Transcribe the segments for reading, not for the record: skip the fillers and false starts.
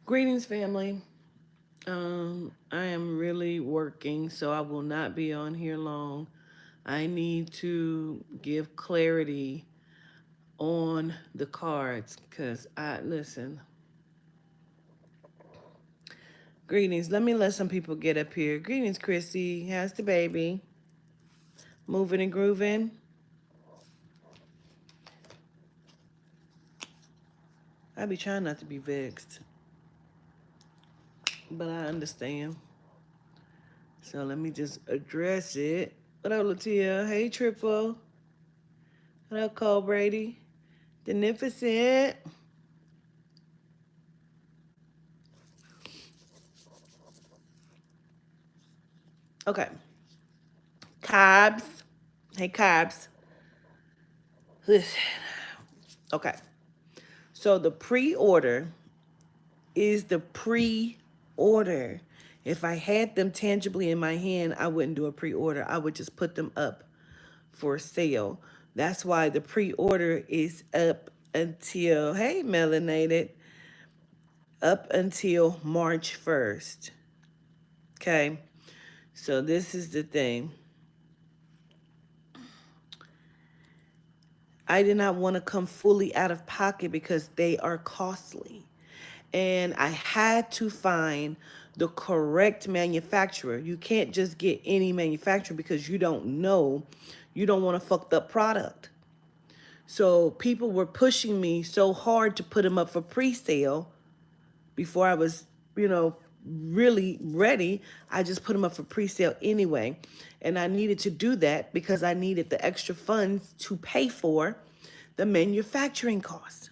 Greetings, family. I am really working, so I will not be on here long. I need to give clarity on the cards because I listen. Greetings. Let me let some people get up here. Greetings, Chrissy. How's the baby? Moving and grooving. I be trying not to be vexed, but I understand. So let me just address it. What up, Latia? Hey, Triple. What up, Cole Brady? Beneficent. Okay. Carbs. Hey, carbs. Listen. Okay. So the pre-order is the pre-order. If I had them tangibly in my hand, I wouldn't do a pre-order. I would just put them up for sale. That's why the pre-order is up until, hey, melanated, up until March 1st. Okay. So this is the thing. I did not want to come fully out of pocket because they are costly. And I had to find the correct manufacturer. You can't just get any manufacturer because you don't know. You don't want a fucked up product. So people were pushing me so hard to put them up for pre-sale before I was, really ready. I just put them up for pre-sale anyway. And I needed to do that because I needed the extra funds to pay for the manufacturing costs.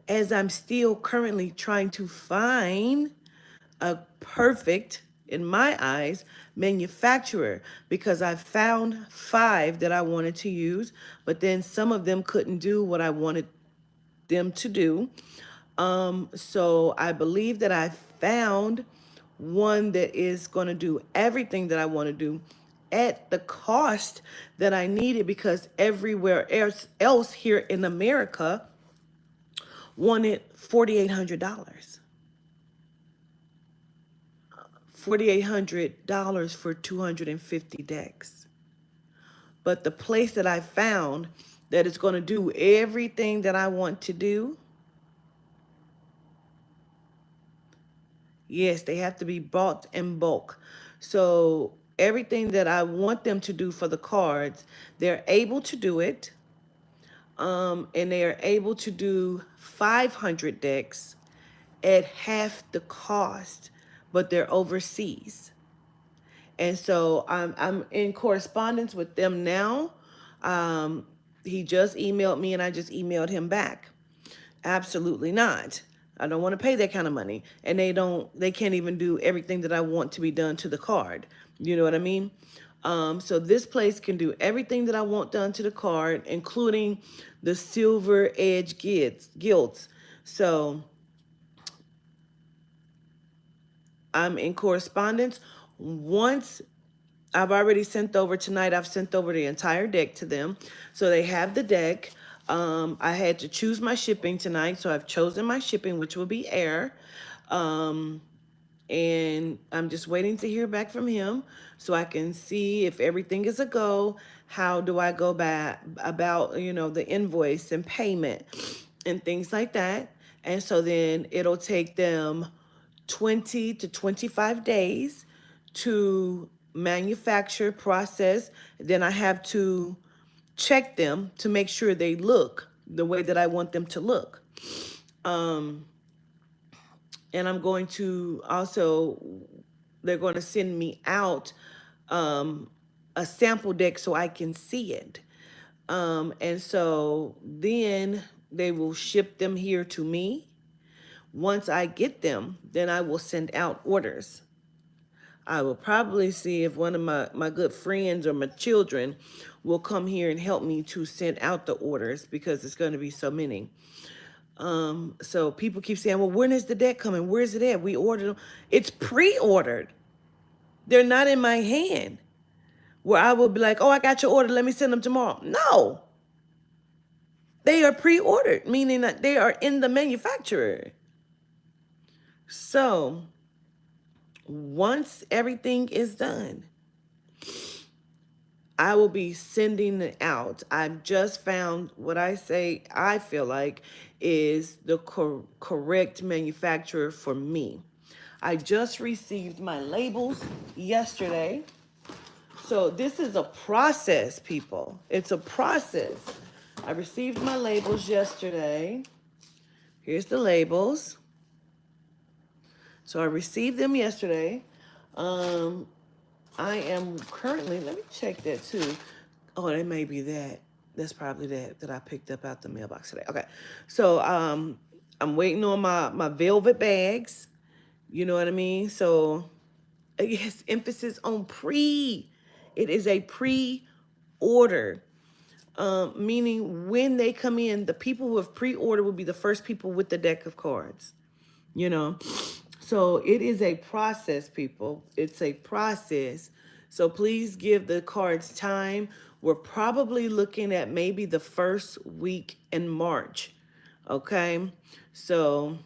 As I'm still currently trying to find a perfect, in my eyes, manufacturer because I found 5 that I wanted to use, but then some of them couldn't do what I wanted them to do. So I believe that I found one that is going to do everything that I want to do at the cost that I needed because everywhere else here in America wanted $4,800. $4,800 for 250 decks. But the place that I found that is going to do everything that I want to do, yes, they have to be bought in bulk. So everything that I want them to do for the cards, they're able to do it. And they are able to do 500 decks at half the cost, but they're overseas. And so I'm in correspondence with them now. Um, he just emailed me and I just emailed him back. Absolutely not. I don't want to pay that kind of money. And they can't even do everything that I want to be done to the card. You know what I mean? So this place can do everything that I want done to the card, including the silver edge gilts. So I'm in correspondence. Once I've already sent over tonight, I've sent over the entire deck to them. So they have the deck. I had to choose my shipping tonight. So I've chosen my shipping, which will be air. Um, and I'm just waiting to hear back from him so I can see if everything is a go. How do I go back about, the invoice and payment and things like that. And so then it'll take them 20 to 25 days to manufacture, process. Then I have to check them to make sure they look the way that I want them to look. Um, and I'm going to also, they're going to send me out um, a sample deck so I can see it. And so then they will ship them here to me. Once I get them, then I will send out orders. I will probably see if one of my good friends or my children will come here and help me to send out the orders because it's going to be so many. So people keep saying, well, when is the deck coming? Where's it at? We ordered them. It's pre-ordered. They're not in my hand where I will be like, oh, I got your order. Let me send them tomorrow. No, they are pre-ordered, meaning that they are in the manufacturer. So once everything is done, I will be sending it out. I've just found what I feel like is the correct manufacturer for me. I just received my labels yesterday. So this is a process, people. It's a process. I received my labels yesterday. Here's the labels. So I received them yesterday. Um, I am currently, let me check that too. Oh, that may be that. That's probably that I picked up out the mailbox today. Okay. So I'm waiting on my velvet bags. You know what I mean? So yes, emphasis on pre. It is a pre-order. Meaning when they come in, the people who have pre-ordered will be the first people with the deck of cards. You know, so it is a process, people. It's a process. So please give the cards time. We're probably looking at maybe the first week in March. Okay. So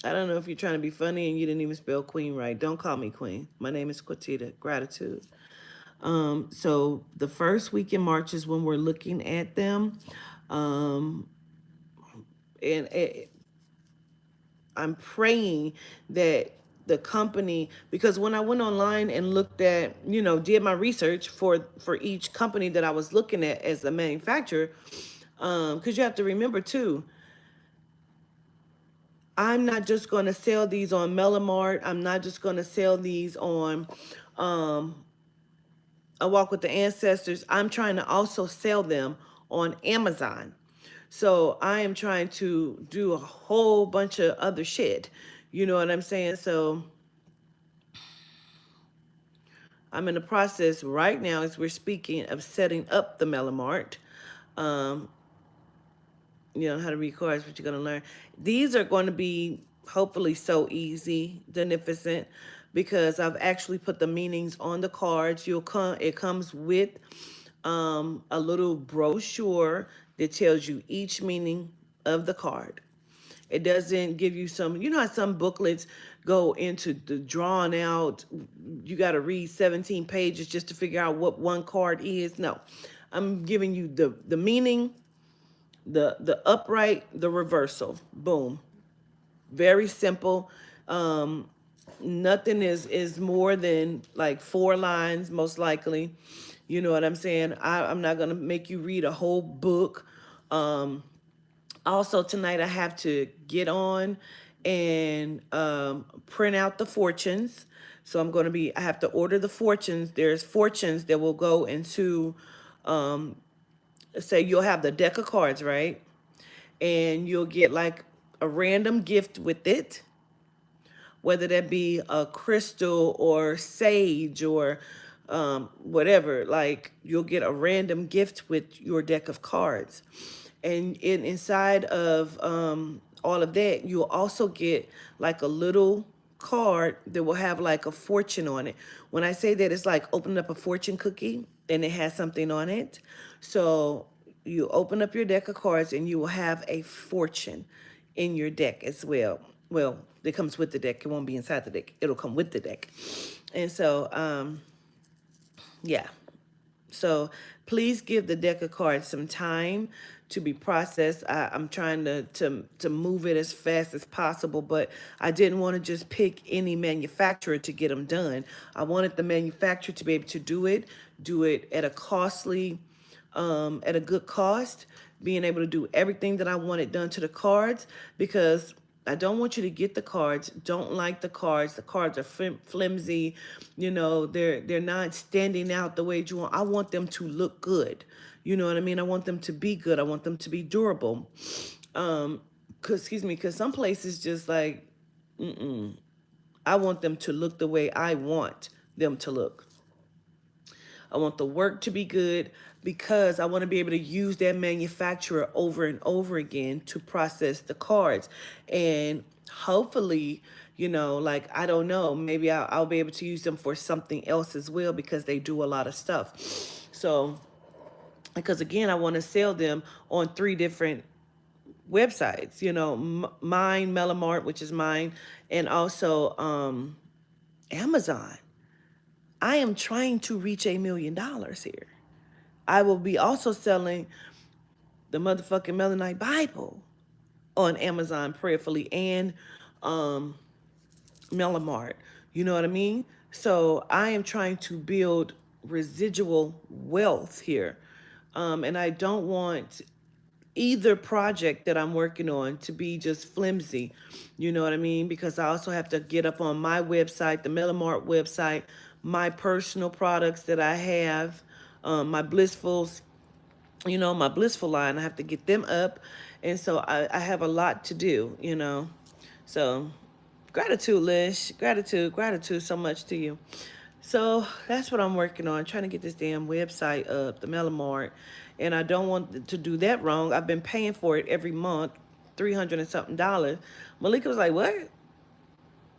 I don't know if you're trying to be funny and you didn't even spell queen right. Don't call me queen. My name is Quatita. Gratitude. So the first week in March is when we're looking at them. Um, and I'm praying that the company, because when I went online and looked at, did my research for each company that I was looking at as a manufacturer, because you have to remember too, I'm not just going to sell these on Melamart. I'm not just going to sell these on A Walk with the Ancestors. I'm trying to also sell them on Amazon. So I am trying to do a whole bunch of other shit. You know what I'm saying? So I'm in the process right now as we're speaking of setting up the Melamart. Um, how to read cards, what you're going to learn. These are going to be hopefully so easy, beneficent, because I've actually put the meanings on the cards. It comes with a little brochure that tells you each meaning of the card. It doesn't give you how some booklets go into the drawn out, you got to read 17 pages just to figure out what one card is. No, I'm giving you the meaning, the upright, the reversal. Boom. Very simple. Um, Nothing is more than like 4 lines, most likely. You know what I'm saying? I'm not gonna make you read a whole book. Also tonight I have to get on and print out the fortunes. So I have to order the fortunes. There's fortunes that will go into, say you'll have the deck of cards, right? And you'll get like a random gift with it, whether that be a crystal or sage or whatever. Like you'll get a random gift with your deck of cards. And inside of all of that, you'll also get like a little card that will have like a fortune on it. When I say that, it's like opening up a fortune cookie and it has something on it. So you open up your deck of cards and you will have a fortune in your deck as well. Well, it comes with the deck. It won't be inside the deck. It'll come with the deck. And so, yeah. So please give the deck of cards some time to be processed. I'm trying to move it as fast as possible, but I didn't want to just pick any manufacturer to get them done. I wanted the manufacturer to be able to do it at a at a good cost, being able to do everything that I wanted done to the cards, because I don't want you to get the cards, don't like the cards. The cards are flimsy, they're not standing out the way you want. I want them to look good. You know what I mean? I want them to be good. I want them to be durable. Cause some places just like, I want them to look the way I want them to look. I want the work to be good because I want to be able to use that manufacturer over and over again to process the cards. And hopefully, like, I don't know, maybe I'll be able to use them for something else as well because they do a lot of stuff. So, because again, I want to sell them on 3 different websites, you know, mine, Melamart, which is mine, and also Amazon. I am trying to reach $1 million here. I will be also selling the motherfucking Melanite Bible on Amazon prayerfully and um, Melamart. You know what I mean? So I am trying to build residual wealth here. And I don't want either project that I'm working on to be just flimsy. You know what I mean? Because I also have to get up on my website, the Melamart website, my personal products that I have, my Blissfuls, you know, my Blissful line. I have to get them up. And so I have a lot to do, you know. So gratitude, Lish. Gratitude so much to you. So that's what I'm working on, trying to get this damn website up, the Melamart. And I don't want to do that wrong. I've been paying for it every month, 300 and something dollars. Malika was like, what?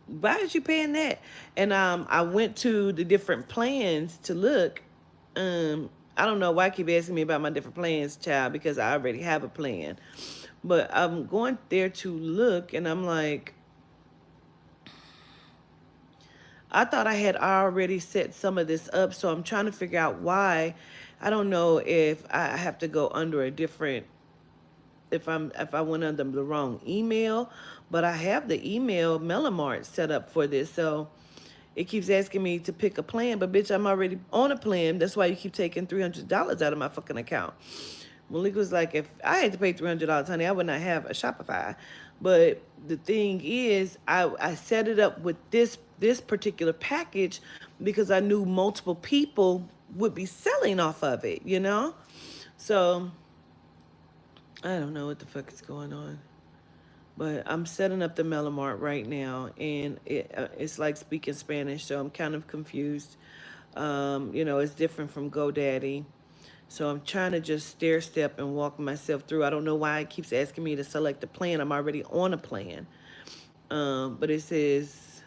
Why is you paying that? And I went to the different plans to look. I don't know why I keep asking me about my different plans, child, because I already have a plan. But I'm going there to look, and I'm like, I thought I had already set some of this up, so I'm trying to figure out why. I don't know if I have to go under a different, if I went under the wrong email, but I have the email Melamart set up for this, so it keeps asking me to pick a plan, but bitch, I'm already on a plan. That's why you keep taking $300 out of my fucking account. Malik was like, if I had to pay $300, honey, I would not have a Shopify. But the thing is, I set it up with this particular package because I knew multiple people would be selling off of it, you know? So I don't know what the fuck is going on. But I'm setting up the Melamart right now, and it's like speaking Spanish, so I'm kind of confused. You know, it's different from GoDaddy. So I'm trying to just stair step and walk myself through. I don't know why it keeps asking me to select a plan. I'm already on a plan. But it says,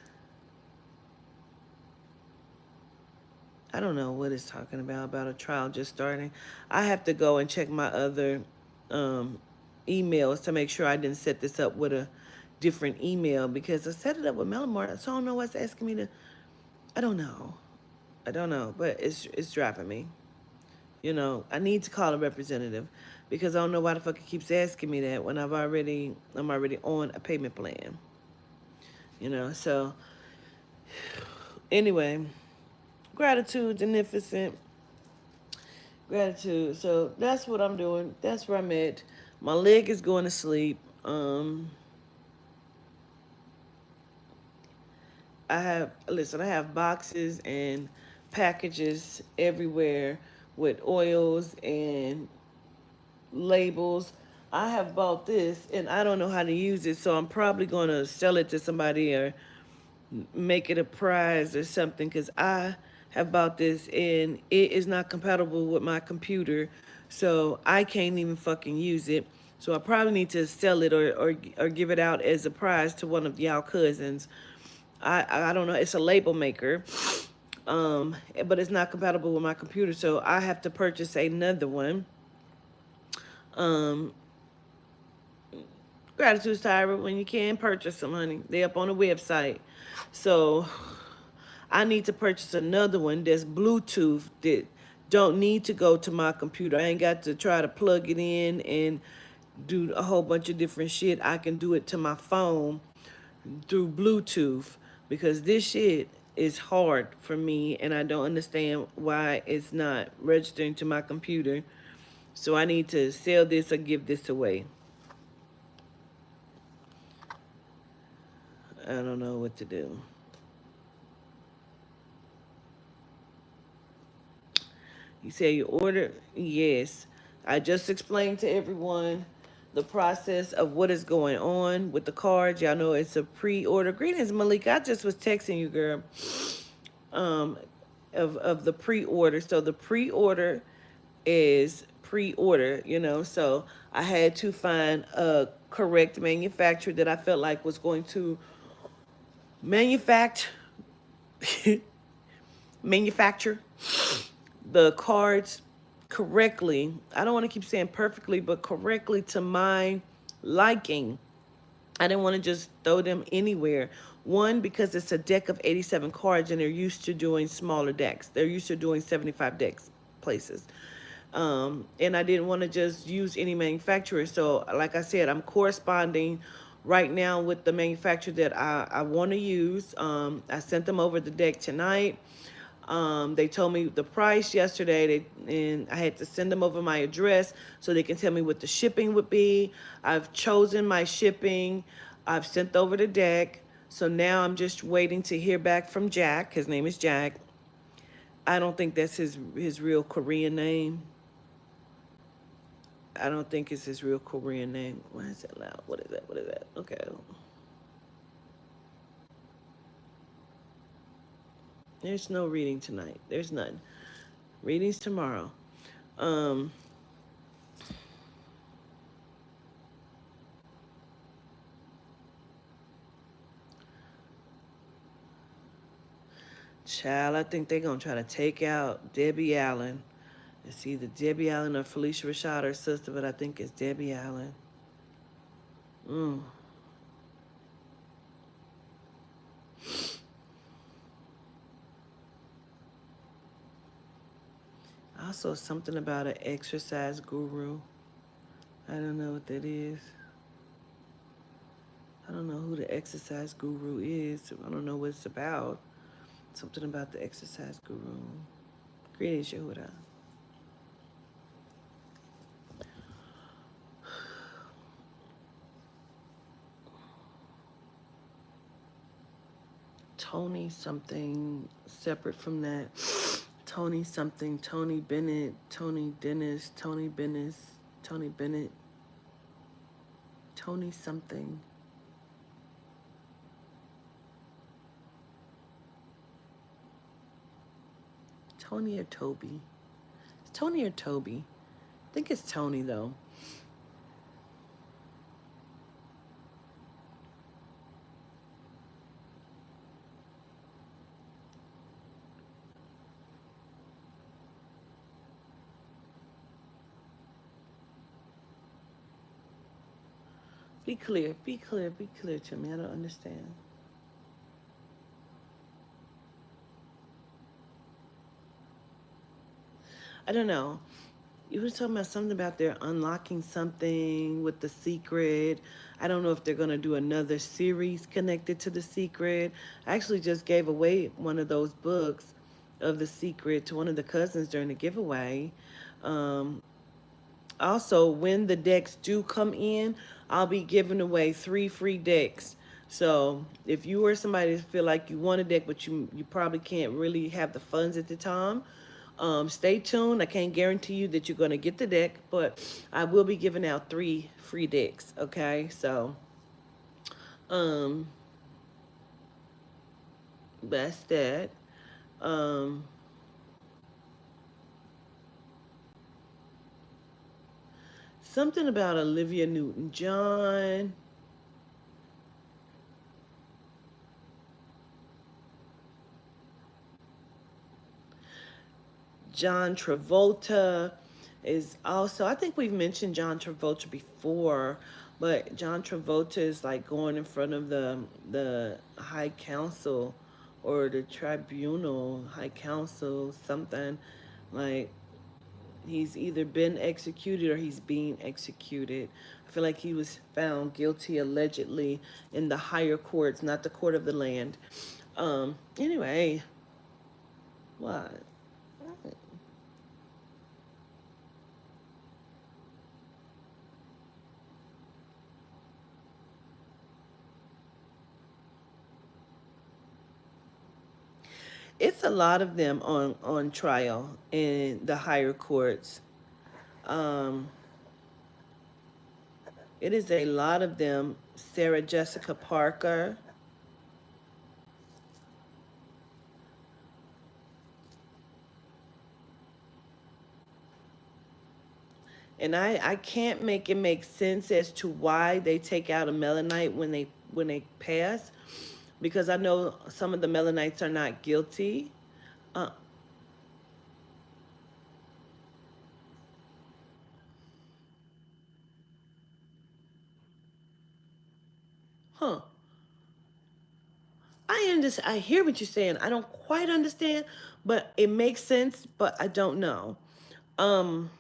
I don't know what it's talking about a trial just starting. I have to go and check my other emails to make sure I didn't set this up with a different email because I set it up with Melamart. So I don't know what's asking me to, I don't know. I don't know, but it's dropping me. You know, I need to call a representative because I don't know why the fuck it keeps asking me that when I'm already on a payment plan. You know, so anyway, gratitude, beneficent gratitude. So that's what I'm doing. That's where I'm at. My leg is going to sleep. I have boxes and packages everywhere with oils and labels. I have bought this and I don't know how to use it, so I'm probably going to sell it to somebody or make it a prize or something because I have bought this and it is not compatible with my computer, so I can't even fucking use it. So I probably need to sell it or give it out as a prize to one of y'all cousins. I don't know. It's a label maker, but it's not compatible with my computer, so I have to purchase another one. Um, Gratitude, Tyra. When you can purchase some, honey, they up on the website. So I need to purchase another one that's Bluetooth that don't need to go to my computer. I ain't got to try to plug it in and do a whole bunch of different shit. I can do it to my phone through Bluetooth because this shit is hard for me and I don't understand why it's not registering to my computer. So I need to sell this or give this away. I don't know what to do. You say you order? Yes. I just explained to everyone the process of what is going on with the cards. Y'all know it's a pre-order. Greetings, Malik. I just was texting you, girl, um, of the pre-order. So the pre-order is pre-order, you know. So I had to find a correct manufacturer that I felt like was going to manufacture manufacture the cards correctly. I don't want to keep saying perfectly, but correctly to my liking. I didn't want to just throw them anywhere. One, because it's a deck of 87 cards and they're used to doing smaller decks. They're used to doing 75 decks places. And I didn't want to just use any manufacturer. So, like I said, I'm corresponding right now with the manufacturer that I want to use. I sent them over the deck tonight. They told me the price yesterday, and I had to send them over my address so they can tell me what the shipping would be. I've chosen my shipping. I've sent over the deck. So now I'm just waiting to hear back from Jack. His name is Jack. I don't think that's his real Korean name. I don't think it's his real Korean name. Why is that loud? What is that? What is that? Okay. There's no reading tonight. There's none. Readings tomorrow. Um, Child, I think they're gonna try to take out Debbie Allen. It's either Debbie Allen or Felicia Rashad, her sister, but I think it's Debbie Allen. Mm. Also, something about an exercise guru. I don't know what that is. I don't know who the exercise guru is. I don't know what it's about. Something about the exercise guru. Greetings, Yehuda. Tony something separate from that. Tony something, Tony Bennett, Tony Dennis, Tony Bennett, Tony Bennett, Tony something. Tony or Toby? It's Tony or Toby? I think it's Tony though. Be clear, be clear, be clear to me. I don't understand. I don't know. You were talking about something about they're unlocking something with the secret. I don't know if they're going to do another series connected to the secret. I actually just gave away one of those books of the secret to one of the cousins during the giveaway. Um, Also, when the decks do come in, I'll be giving away 3 free decks. So if you are somebody that feel like you want a deck, but you probably can't really have the funds at the time, stay tuned. I can't guarantee you that you're going to get the deck, but I will be giving out 3 free decks. Okay, so um, that's that. Um, Something about Olivia Newton-John. John Travolta is also, I think we've mentioned John Travolta before, but John Travolta is like going in front of the High Council or the Tribunal, High Council, something like he's either been executed or he's being executed. I feel like he was found guilty allegedly in the higher courts, not the court of the land. Anyway, what? It's a lot of them on trial in the higher courts. Um, it is a lot of them. Sarah Jessica Parker. And I can't make it make sense as to why they take out a Melanite when they pass, because I know some of the Melanites are not guilty. Uh, Huh. I hear what you're saying. I don't quite understand, but it makes sense, but I don't know. Um,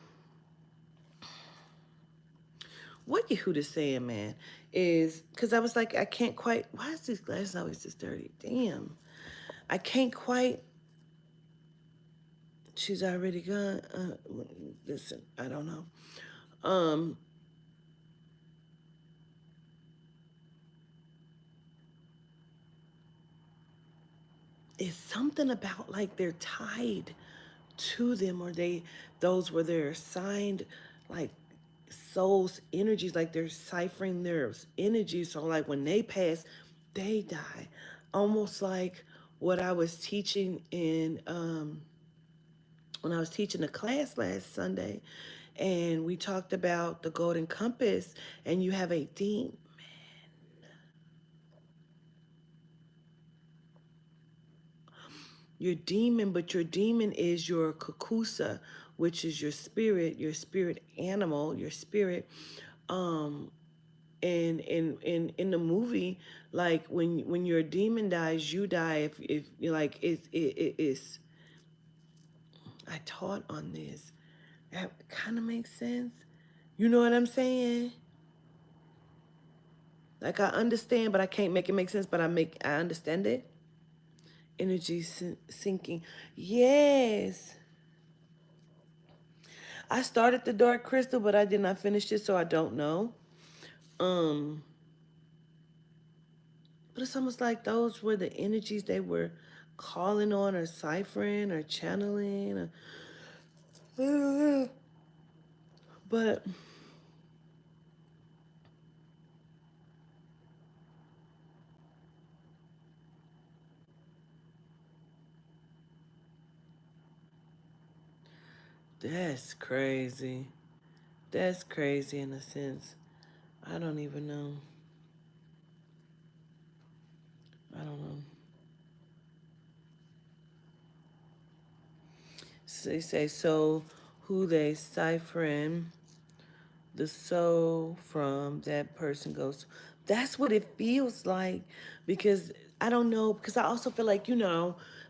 what Yehuda saying, man, is because I was like, I can't quite. Why is this glass always this dirty? Damn, I can't quite. She's already gone. Listen, I don't know. Um, it's something about like they're tied to them, or those were their assigned, like souls energies, like they're ciphering their energies. So like when they pass, they die, almost like what I was teaching in when I was teaching a class last Sunday, and we talked about the golden compass, and you have a demon, your demon, but your demon is your kakusa, which is your spirit animal, your spirit. Um, and in the movie, like when your demon dies, you die. If you like, it's. I taught on this. That kind of makes sense. You know what I'm saying? Like I understand, but I can't make it make sense. But I understand it. Energy sinking. Yes. I started the Dark Crystal, but I did not finish it, so I don't know. Um, but it's almost like those were the energies they were calling on, or ciphering, or channeling. But that's crazy. That's crazy in a sense. I don't even know. I don't know. So they say so. Who they ciphering the soul from that person goes. That's what it feels like, because I don't know, because I also feel like,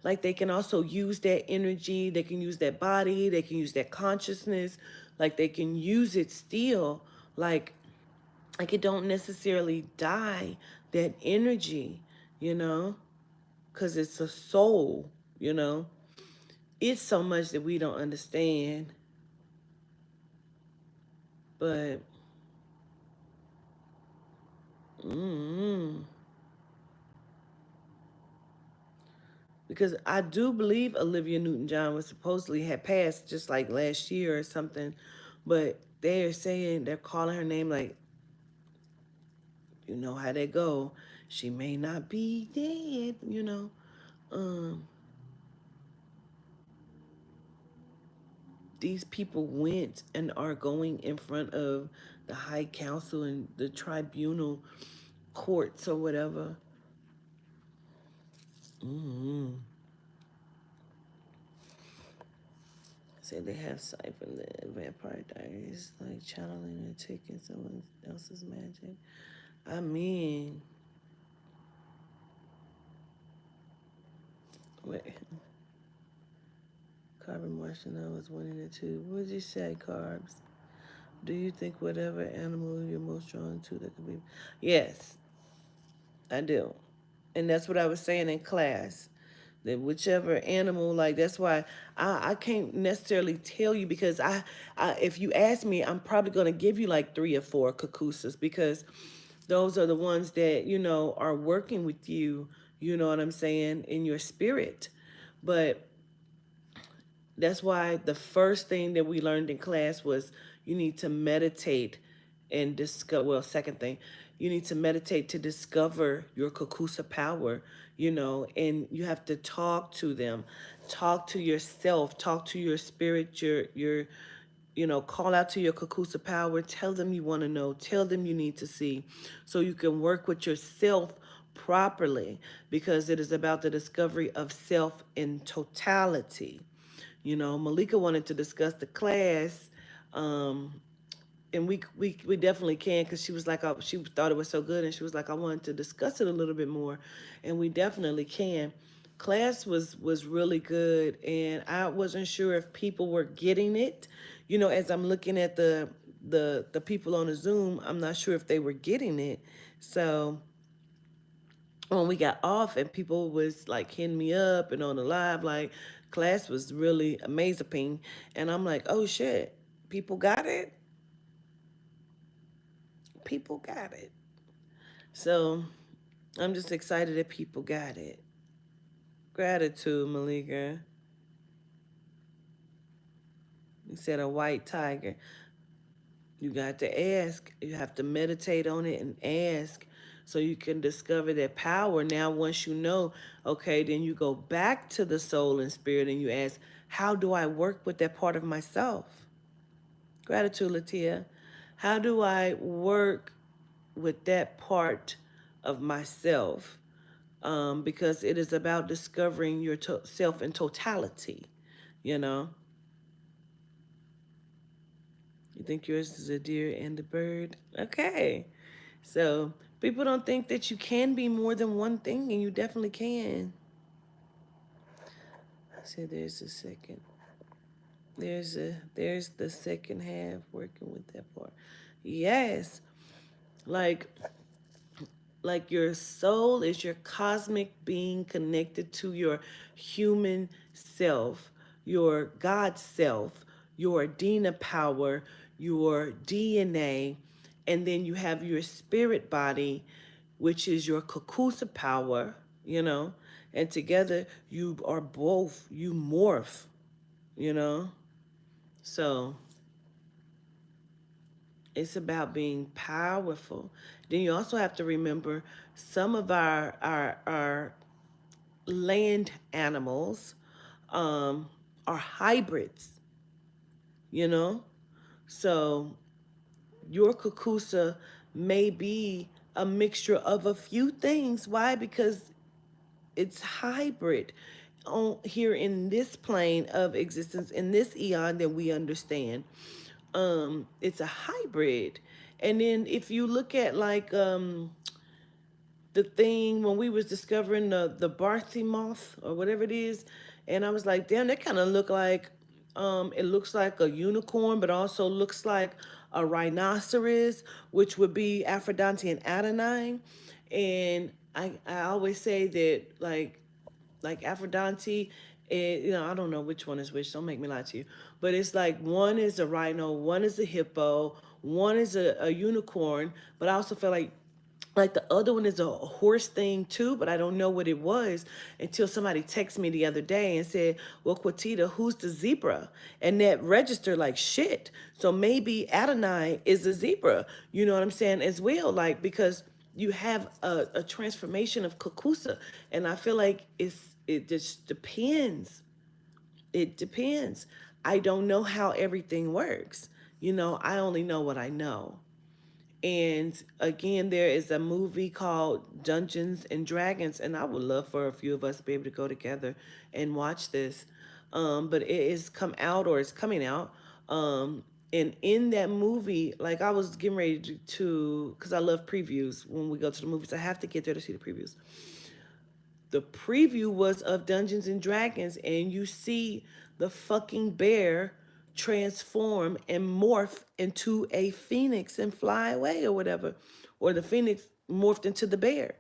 like they can also use that energy, they can use that body, they can use that consciousness, like they can use it still, like it don't necessarily die, that energy, you know, because it's a soul, you know. It's so much that we don't understand, but mm because I do believe Olivia Newton-John was supposedly had passed just like last year or something, but they're saying they're calling her name, like, you know how they go. She may not be dead, you know. Um, these people went and are going in front of the High Council and the tribunal courts or whatever. Mm-hmm. Say they have siphoned the Vampire Diaries, like channeling and taking someone else's magic. I mean, wait, Carbon Marshmallow was one and two. What did you say, Carbs? Do you think whatever animal you're most drawn to that could be? Yes, I do. And that's what I was saying in class. That whichever animal, like that's why I can't necessarily tell you, because if you ask me, I'm probably gonna give you like 3 or 4 kakusas, because those are the ones that, are working with you, you know what I'm saying, in your spirit. But that's why the first thing that we learned in class was you need to meditate and discover. Well, second thing, you need to meditate to discover your Kakusa power, and you have to talk to them, talk to yourself, talk to your spirit, call out to your Kakusa power, tell them you want to know, tell them you need to see, so you can work with yourself properly, because it is about the discovery of self in totality. Malika wanted to discuss the class. Um, and we definitely can, because she was like, she thought it was so good, and she was like, I wanted to discuss it a little bit more, and we definitely can. Class was really good, and I wasn't sure if people were getting it. As I'm looking at the people on the Zoom, I'm not sure if they were getting it. So when we got off and people was like hitting me up and on the live, like, class was really amazing, and I'm like, oh shit, people got it. People got it. So I'm just excited that people got it. Gratitude, Malika. You said a white tiger. You got to ask. You have to meditate on it and ask, so you can discover that power. Now, once you know, okay, then you go back to the soul and spirit and you ask, how do I work with that part of myself? Gratitude, Latia. How do I work with that part of myself? Because it is about discovering your self in totality, you know? You think yours is a deer and a bird? Okay. So people don't think that you can be more than one thing, and you definitely can. So there's a second. There's the second half, working with that part. Yes. Like your soul is your cosmic being connected to your human self, your God self, your Dina power, your DNA, and then you have your spirit body, which is your Kakusa power, and together you are both, you morph, you know. So it's about being powerful. Then you also have to remember some of our land animals um, are hybrids, you know? So your Kakusa may be a mixture of a few things. Why? Because it's hybrid on here in this plane of existence, in this eon that we understand. It's a hybrid. And then if you look at like the thing when we was discovering the Barthy moth or whatever it is, and I was like, damn, that kind of look like it looks like a unicorn, but also looks like a rhinoceros, which would be Aphrodite and Adonai. And I always say that like Aphrodite, I don't know which one is which. Don't make me lie to you. But it's like one is a rhino, one is a hippo, one is a unicorn. But I also feel like the other one is a horse thing too, but I don't know what it was until somebody texted me the other day and said, well, Quatita, who's the zebra? And that registered like shit. So maybe Adonai is a zebra, you know what I'm saying, as well, like, because you have a transformation of Kakusa. And I feel like it just depends. It depends. I don't know how everything works. I only know what I know. And again, there is a movie called Dungeons and Dragons, and I would love for a few of us to be able to go together and watch this. But it is come out, or it's coming out. And in that movie, like, I was getting ready because I love previews when we go to the movies. I have to get there to see the previews. The preview was of Dungeons and Dragons, and you see the fucking bear transform and morph into a phoenix and fly away or whatever. Or the phoenix morphed into the bear.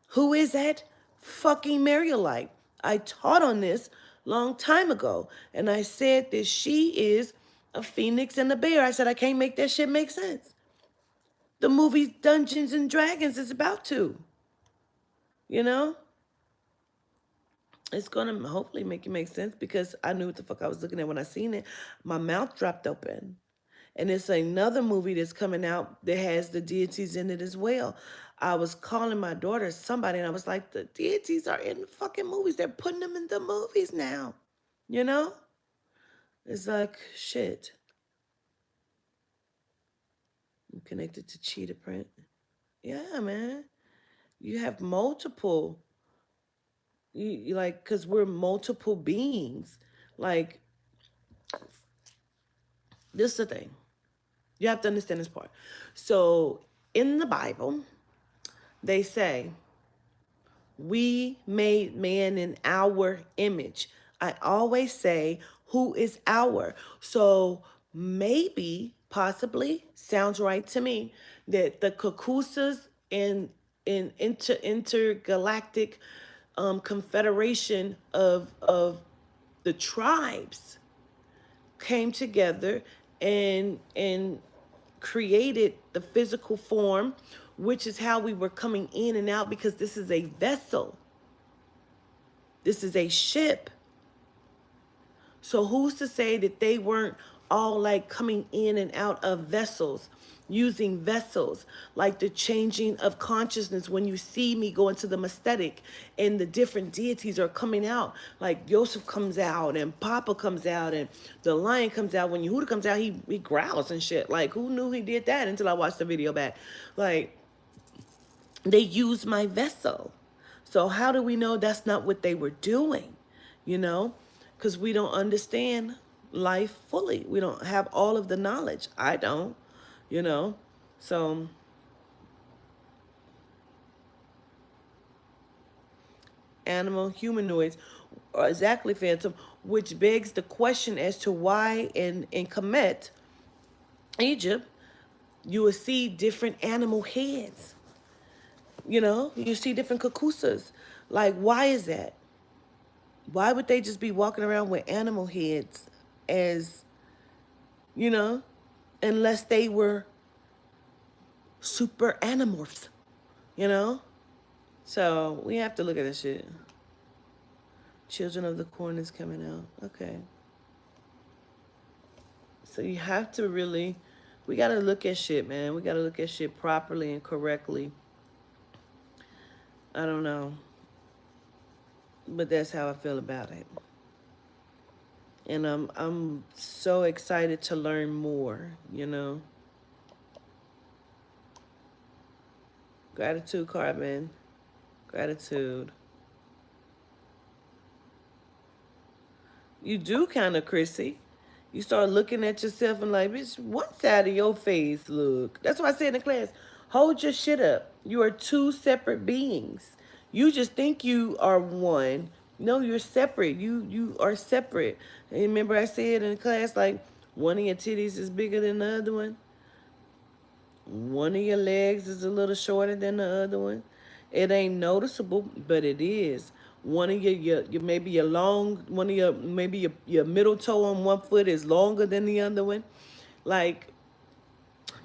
Who is that? Fucking Mariolite. I taught on this long time ago, and I said that she is a phoenix and a bear. I said I can't make that shit make sense. The movie Dungeons and Dragons is about to, you know? It's gonna hopefully make it make sense, because I knew what the fuck I was looking at when I seen it. My mouth dropped open. And it's another movie that's coming out that has the deities in it as well. I was calling my daughter somebody, and I was like, the deities are in the fucking movies. They're putting them in the movies now. You know? It's like, shit. I'm connected to Cheetah Print. Yeah, man. You have multiple. You like, because we're multiple beings. Like, this is the thing. You have to understand this part. So in the Bible, they say, we made man in our image. I always say, who is our? So maybe, possibly, sounds right to me, that the Kakusas in intergalactic confederation of the tribes came together and created the physical form, which is how we were coming in and out, because this is a vessel. This is a ship. So who's to say that they weren't all like coming in and out of vessels, using vessels, like the changing of consciousness when you see me go into the Mesthetic and the different deities are coming out. Like Yosef comes out and Papa comes out and the lion comes out. When Yehuda comes out, he growls and shit. Like, who knew he did that until I watched the video back? Like, they used my vessel. So how do we know that's not what they were doing? You know, because we don't understand life fully. We don't have all of the knowledge. I don't, you know. So animal humanoids are exactly phantom, which begs the question as to why in Kemet, Egypt, you will see different animal heads. You know, you see different kakusas. Like, why is that? Why would they just be walking around with animal heads as, you know, unless they were super animorphs, you know? So we have to look at this shit. Children of the Corn is coming out. Okay. So you have to really, we got to look at shit, man. We got to look at shit properly and correctly. I don't know. But that's how I feel about it. And I'm so excited to learn more, you know. Gratitude, Carmen. Gratitude. You do kind of, Chrissy. You start looking at yourself and like, bitch, one side of your face look. That's why I said in the class, hold your shit up. You are two separate beings. You just think you are one. No, you're separate. You are separate. And remember I said in the class, like, one of your titties is bigger than the other one. One of your legs is a little shorter than the other one. It ain't noticeable, but it is. One of your maybe your long one of your maybe your middle toe on one foot is longer than the other one. Like,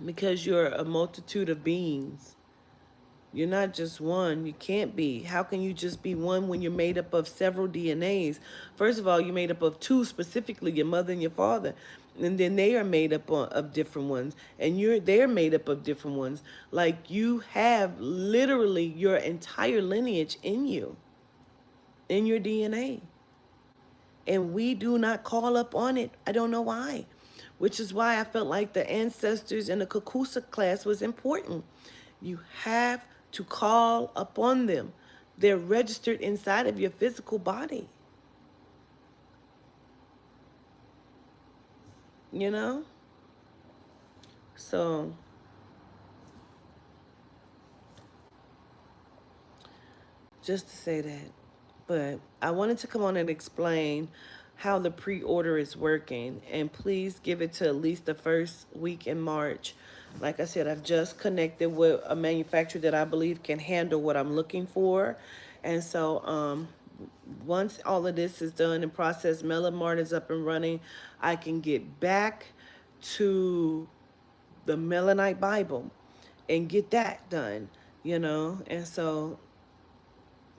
because you're a multitude of beings. You're not just one. You can't be. How can you just be one when you're made up of several DNAs? First of all, you're made up of two specifically, your mother and your father. And then they are made up of different ones. And they're made up of different ones. Like, you have literally your entire lineage in you, in your DNA. And we do not call up on it. I don't know why. Which is why I felt like the ancestors in the Kakusa class was important. You have to call upon them. They're registered inside of your physical body. You know? So, just to say that. But I wanted to come on and explain how the pre-order is working. And please give it to at least the first week in March. Like I said, I've just connected with a manufacturer that I believe can handle what I'm looking for. And so once all of this is done and processed, Melamart is up and running, I can get back to the Melanite Bible and get that done, you know? And so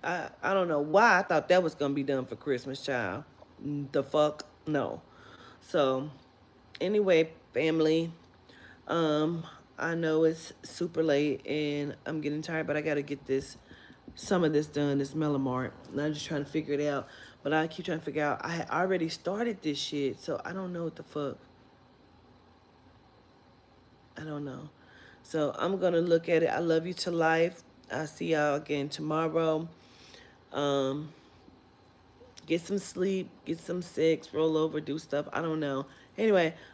I don't know why I thought that was gonna be done for Christmas, child. The fuck? No. So anyway, family, um, I know it's super late and I'm getting tired, but I gotta get some of this done, this Melamart. And I'm just trying to figure it out. But I keep trying to figure out, I had already started this shit, so I don't know what the fuck. I don't know. So I'm gonna look at it. I love you to life. I'll see y'all again tomorrow. Um, get some sleep, get some sex, roll over, do stuff. I don't know. Anyway,